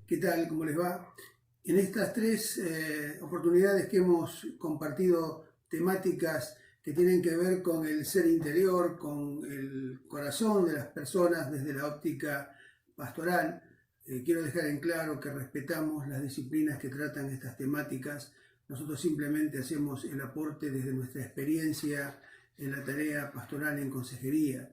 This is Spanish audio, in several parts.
¿Qué tal? ¿Cómo les va? En estas tres oportunidades que hemos compartido temáticas que tienen que ver con el ser interior, con el corazón de las personas desde la óptica pastoral, quiero dejar en claro que respetamos las disciplinas que tratan estas temáticas. Nosotros simplemente hacemos el aporte desde nuestra experiencia en la tarea pastoral en consejería.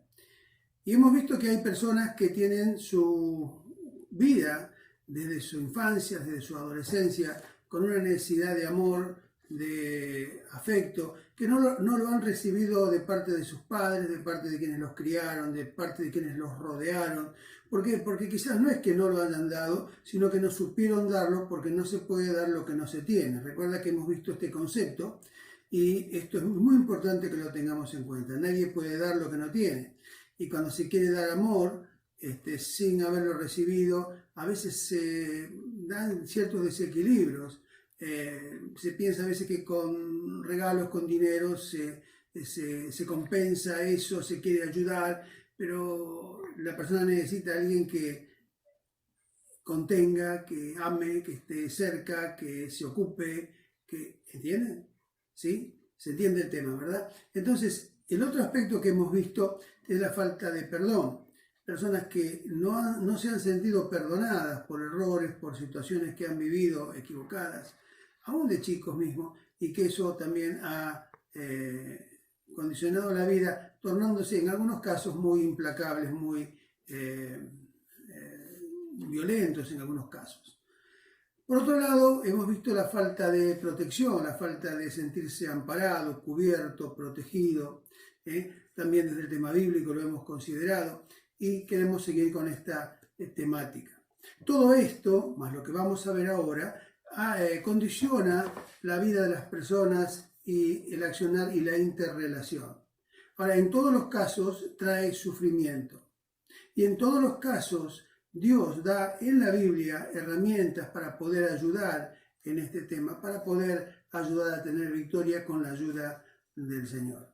Y hemos visto que hay personas que tienen su vida desde su infancia, desde su adolescencia, con una necesidad de amor, de afecto, que no lo han recibido de parte de sus padres, de parte de quienes los criaron, de parte de quienes los rodearon. ¿Por qué? Porque quizás no es que no lo hayan dado, sino que no supieron darlo porque no se puede dar lo que no se tiene. Recuerda que hemos visto este concepto y esto es muy importante que lo tengamos en cuenta. Nadie puede dar lo que no tiene. Y cuando se quiere dar amor, sin haberlo recibido, a veces se dan ciertos desequilibrios. Se piensa a veces que con regalos, con dinero, se compensa eso, se quiere ayudar, pero la persona necesita a alguien que contenga, que ame, que esté cerca, que se ocupe, que, ¿entienden? ¿Sí? Se entiende el tema, ¿verdad? Entonces, el otro aspecto que hemos visto es la falta de perdón. Personas que no se han sentido perdonadas por errores, por situaciones que han vivido equivocadas, aún de chicos mismos, y que eso también ha condicionado la vida, tornándose en algunos casos muy implacables, muy violentos en algunos casos. Por otro lado, hemos visto la falta de protección, la falta de sentirse amparado, cubierto, protegido. También desde el tema bíblico lo hemos considerado y queremos seguir con esta temática. Todo esto, más lo que vamos a ver ahora, condiciona la vida de las personas y el accionar y la interrelación. Ahora, en todos los casos trae sufrimiento y en todos los casos Dios da en la Biblia herramientas para poder ayudar en este tema, para poder ayudar a tener victoria con la ayuda del Señor.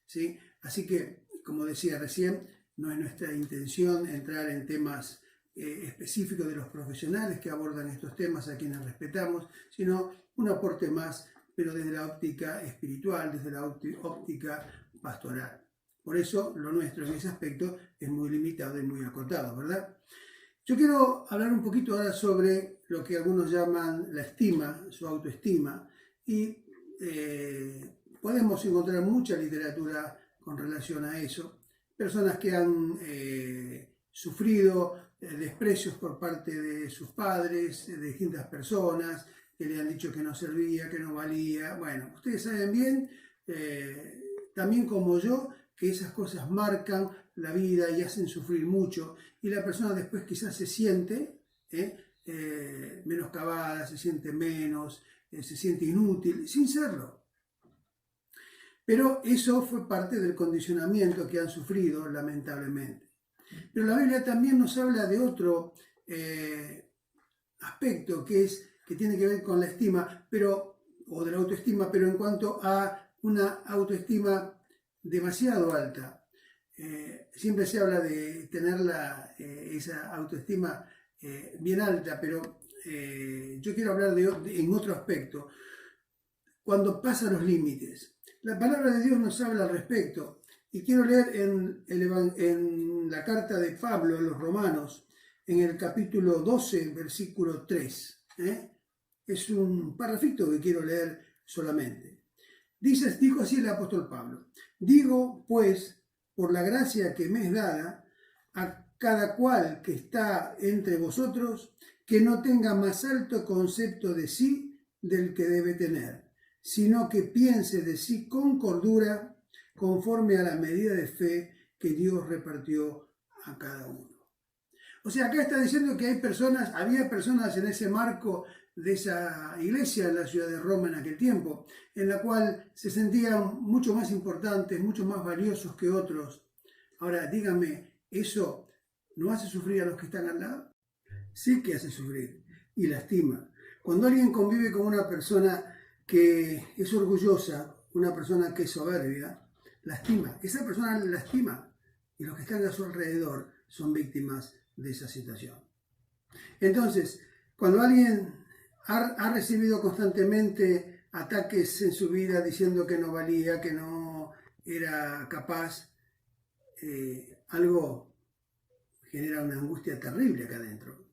¿Sí? Así que, como decía recién, no es nuestra intención entrar en temas específicos de los profesionales que abordan estos temas, a quienes respetamos, sino un aporte más, pero desde la óptica espiritual, desde la óptica pastoral. Por eso, lo nuestro en ese aspecto es muy limitado y muy acotado, ¿verdad? Yo quiero hablar un poquito ahora sobre lo que algunos llaman la estima, su autoestima, y podemos encontrar mucha literatura con relación a eso. Personas que han sufrido desprecios por parte de sus padres, de distintas personas, que le han dicho que no servía, que no valía. Bueno, ustedes saben bien, también como yo, que esas cosas marcan la vida y hacen sufrir mucho, y la persona después quizás se siente menoscabada, se siente menos, se siente inútil, sin serlo. Pero eso fue parte del condicionamiento que han sufrido, lamentablemente. Pero la Biblia también nos habla de otro aspecto que tiene que ver con la estima, o de la autoestima, pero en cuanto a una autoestima demasiado alta. Siempre se habla de tener esa autoestima bien alta, pero yo quiero hablar en otro aspecto, cuando pasa los límites. La palabra de Dios nos habla al respecto, y quiero leer en la carta de Pablo a los Romanos, en el capítulo 12, versículo 3. Es un parrafito que quiero leer solamente. Dijo así el apóstol Pablo: digo, pues, por la gracia que me es dada, a cada cual que está entre vosotros, que no tenga más alto concepto de sí del que debe tener, sino que piense de sí con cordura, conforme a la medida de fe que Dios repartió a cada uno. O sea, acá está diciendo que había personas en ese marco de esa iglesia en la ciudad de Roma en aquel tiempo, en la cual se sentían mucho más importantes, mucho más valiosos que otros. Ahora, dígame, ¿eso no hace sufrir a los que están al lado? Sí que hace sufrir y lastima. Cuando alguien convive con una persona que es orgullosa, una persona que es soberbia, lastima. Esa persona lastima y los que están a su alrededor son víctimas de esa situación. Entonces, Cuando alguien ha recibido constantemente ataques en su vida diciendo que no valía, que no era capaz, algo genera una angustia terrible acá adentro.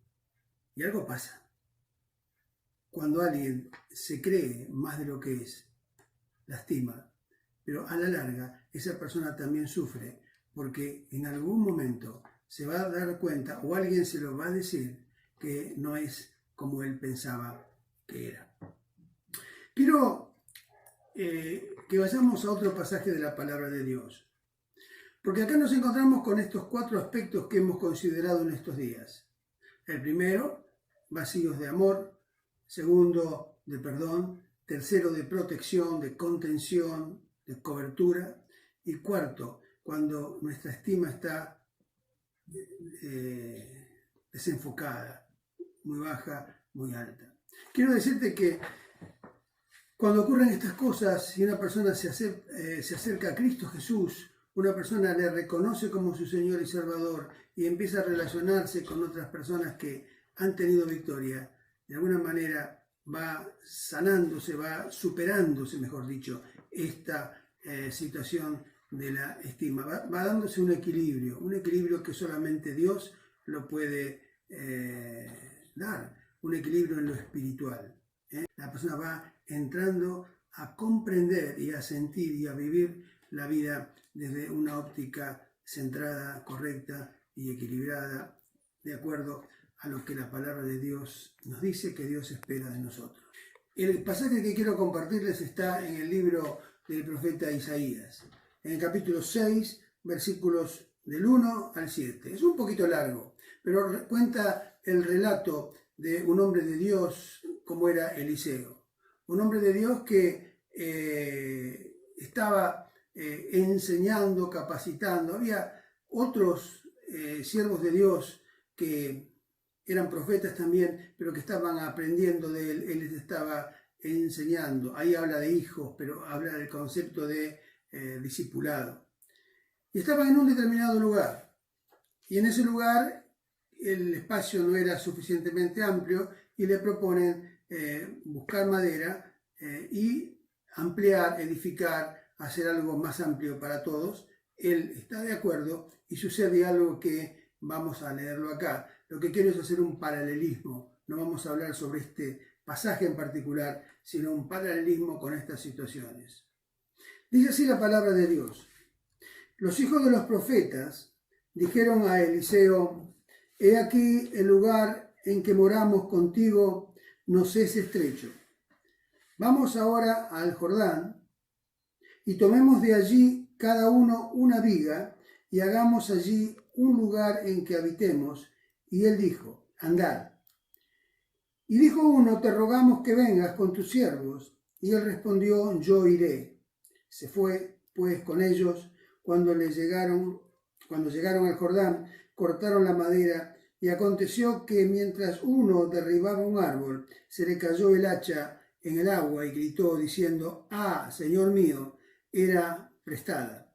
Y algo pasa. Cuando alguien se cree más de lo que es, lastima, pero a la larga esa persona también sufre, porque en algún momento se va a dar cuenta o alguien se lo va a decir que no es como él pensaba que era. Quiero que vayamos a otro pasaje de la palabra de Dios, porque acá nos encontramos con estos 4 aspectos que hemos considerado en estos días. El primero, vacíos de amor. Segundo, de perdón. Tercero, de protección, de contención, de cobertura. Y cuarto, cuando nuestra estima está desenfocada, muy baja, muy alta. Quiero decirte que cuando ocurren estas cosas y una persona se acerca a Cristo Jesús, una persona le reconoce como su Señor y Salvador y empieza a relacionarse con otras personas que han tenido victoria, de alguna manera va sanándose, va superándose, mejor dicho, esta situación de la estima. Va dándose un equilibrio que solamente Dios lo puede dar, un equilibrio en lo espiritual. La persona va entrando a comprender y a sentir y a vivir la vida desde una óptica centrada, correcta y equilibrada, de acuerdo a lo que la palabra de Dios nos dice que Dios espera de nosotros. El pasaje que quiero compartirles está en el libro del profeta Isaías, en el capítulo 6, versículos del 1 al 7. Es un poquito largo, pero cuenta el relato de un hombre de Dios como era Eliseo. Un hombre de Dios que estaba enseñando, capacitando. Había otros siervos de Dios que eran profetas también, pero que estaban aprendiendo de él. Él les estaba enseñando. Ahí habla de hijos, pero habla del concepto de discipulado. Y estaban en un determinado lugar. Y en ese lugar el espacio no era suficientemente amplio y le proponen buscar madera y ampliar, edificar, hacer algo más amplio para todos. Él está de acuerdo y sucede algo que vamos a leerlo acá. Lo que quiero es hacer un paralelismo. No vamos a hablar sobre este pasaje en particular, sino un paralelismo con estas situaciones. Dice así la palabra de Dios. Los hijos de los profetas dijeron a Eliseo: he aquí el lugar en que moramos contigo nos es estrecho. Vamos ahora al Jordán y tomemos de allí cada uno una viga y hagamos allí un lugar en que habitemos. Y él dijo: andad. Y dijo uno: te rogamos que vengas con tus siervos. Y él respondió: yo iré. Se fue pues con ellos. Cuando llegaron al Jordán, cortaron la madera, y aconteció que mientras uno derribaba un árbol, se le cayó el hacha en el agua y gritó diciendo: ah, Señor mío, era prestada.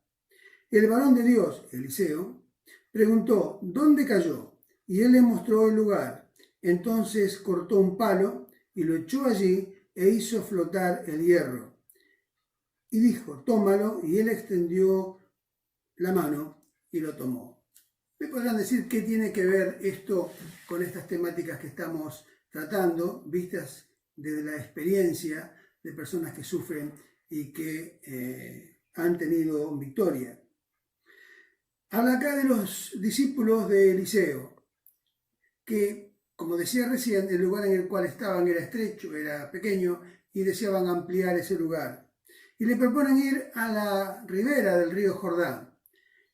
El varón de Dios, Eliseo, preguntó: ¿dónde cayó? Y él le mostró el lugar. Entonces cortó un palo y lo echó allí e hizo flotar el hierro. Y dijo: tómalo, y él extendió la mano y lo tomó. Me podrán decir qué tiene que ver esto con estas temáticas que estamos tratando, vistas desde la experiencia de personas que sufren y que han tenido victoria. Habla acá de los discípulos de Eliseo, que, como decía recién, el lugar en el cual estaban era estrecho, era pequeño, y deseaban ampliar ese lugar. Y le proponen ir a la ribera del río Jordán.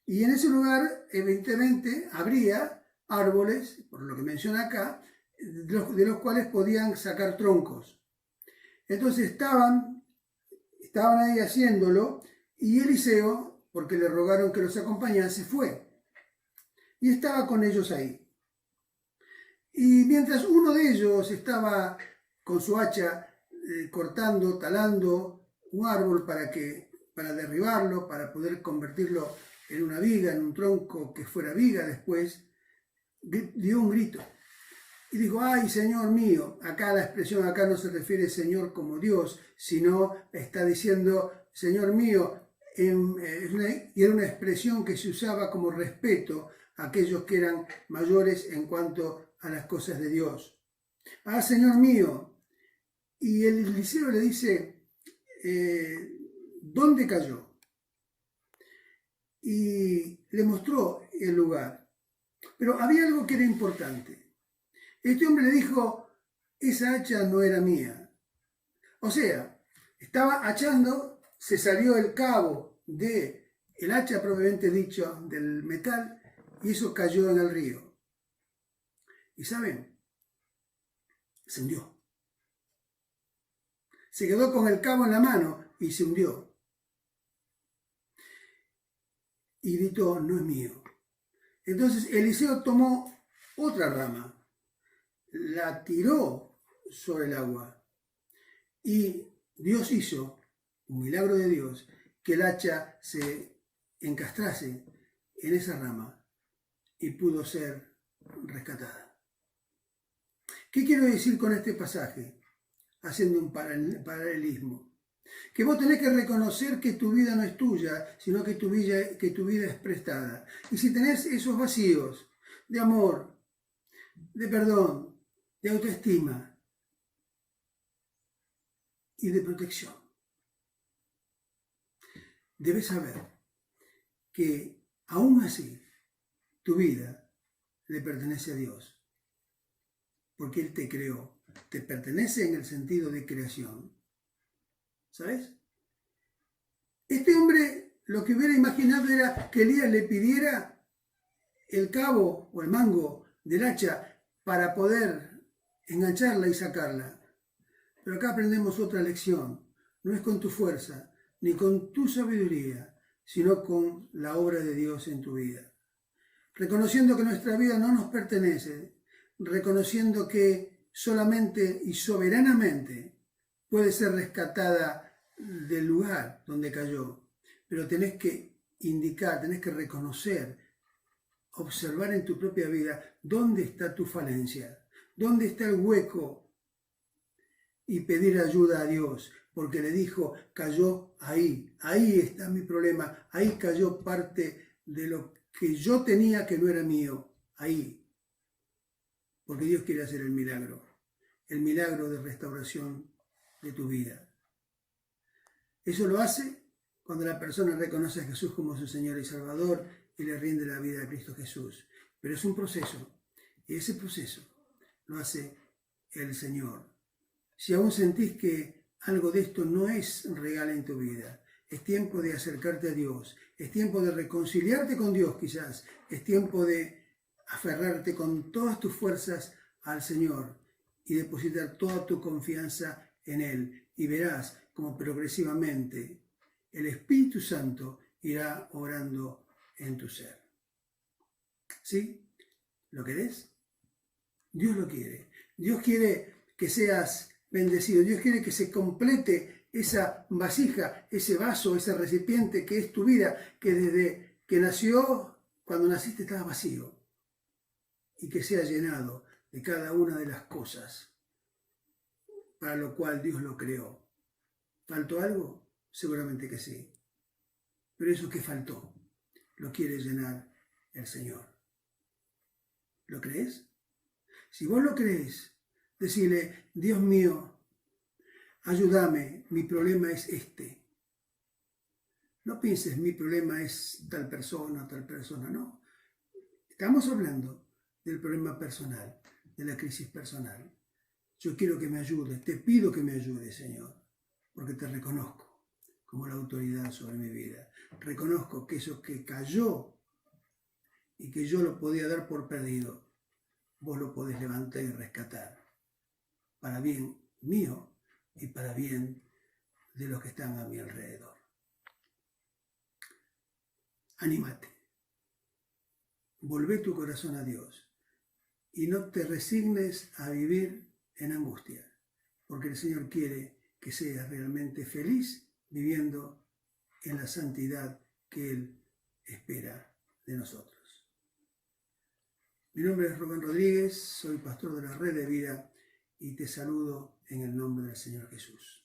Y en ese lugar, evidentemente, habría árboles, por lo que menciona acá, de los cuales podían sacar troncos. Entonces estaban ahí haciéndolo, y Eliseo, porque le rogaron que los acompañase, fue. Y estaba con ellos ahí. Y mientras uno de ellos estaba con su hacha cortando, talando un árbol para derribarlo, para poder convertirlo en una viga, en un tronco que fuera viga después, dio un grito. y dijo, ay, Señor mío. Acá la expresión acá no se refiere Señor como Dios, sino está diciendo, Señor mío, y era una expresión que se usaba como respeto a aquellos que eran mayores en cuanto a las cosas de Dios. Ah, Señor mío. Y el Eliseo le dice, ¿dónde cayó? Y le mostró el lugar. Pero había algo que era importante. Este hombre le dijo, esa hacha no era mía. O sea, estaba hachando, se salió el cabo del hacha propiamente dicho, del metal, y eso cayó en el río. ¿Y saben? Se hundió. Se quedó con el cabo en la mano y se hundió. Y gritó, no es mío. Entonces Eliseo tomó otra rama, la tiró sobre el agua y Dios hizo, un milagro de Dios, que el hacha se encastrase en esa rama y pudo ser rescatada. ¿Qué quiero decir con este pasaje? Haciendo un paralelismo. Que vos tenés que reconocer que tu vida no es tuya, sino que tu vida es prestada. Y si tenés esos vacíos de amor, de perdón, de autoestima y de protección, debes saber que aún así tu vida le pertenece a Dios, porque Él te creó, te pertenece en el sentido de creación. ¿Sabes? Este hombre lo que hubiera imaginado era que Elías le pidiera el cabo o el mango del hacha para poder engancharla y sacarla. Pero acá aprendemos otra lección. No es con tu fuerza ni con tu sabiduría, sino con la obra de Dios en tu vida. Reconociendo que nuestra vida no nos pertenece, reconociendo que solamente y soberanamente puede ser rescatada del lugar donde cayó, pero tenés que indicar, tenés que reconocer, observar en tu propia vida dónde está tu falencia, dónde está el hueco y pedir ayuda a Dios, porque le dijo, cayó ahí está mi problema, ahí cayó parte de lo que yo tenía que no era mío, ahí, porque Dios quiere hacer el milagro de restauración de tu vida. Eso lo hace cuando la persona reconoce a Jesús como su Señor y Salvador y le rinde la vida a Cristo Jesús. Pero es un proceso, y ese proceso lo hace el Señor. Si aún sentís que algo de esto no es real en tu vida, es tiempo de acercarte a Dios, es tiempo de reconciliarte con Dios quizás, es tiempo de aferrarte con todas tus fuerzas al Señor y depositar toda tu confianza en Él. Y verás como progresivamente el Espíritu Santo irá obrando en tu ser. ¿Sí? ¿Lo querés? Dios lo quiere. Dios quiere que seas bendecido. Dios quiere que se complete esa vasija, ese vaso, ese recipiente que es tu vida, que desde que nació, cuando naciste estaba vacío, y que sea llenado de cada una de las cosas para lo cual Dios lo creó. ¿Faltó algo? Seguramente que sí. Pero eso que faltó, lo quiere llenar el Señor. ¿Lo crees? Si vos lo crees, decile, Dios mío, ayúdame, mi problema es este. No pienses, mi problema es tal persona, no. Estamos hablando del problema personal, de la crisis personal. Yo quiero que me ayudes, te pido que me ayudes, Señor, porque te reconozco como la autoridad sobre mi vida. Reconozco que eso que cayó y que yo lo podía dar por perdido, vos lo podés levantar y rescatar para bien mío y para bien de los que están a mi alrededor. Anímate, volvé tu corazón a Dios y no te resignes a vivir en angustia, porque el Señor quiere que seas realmente feliz viviendo en la santidad que Él espera de nosotros. Mi nombre es Rubén Rodríguez, soy pastor de la Red de Vida y te saludo en el nombre del Señor Jesús.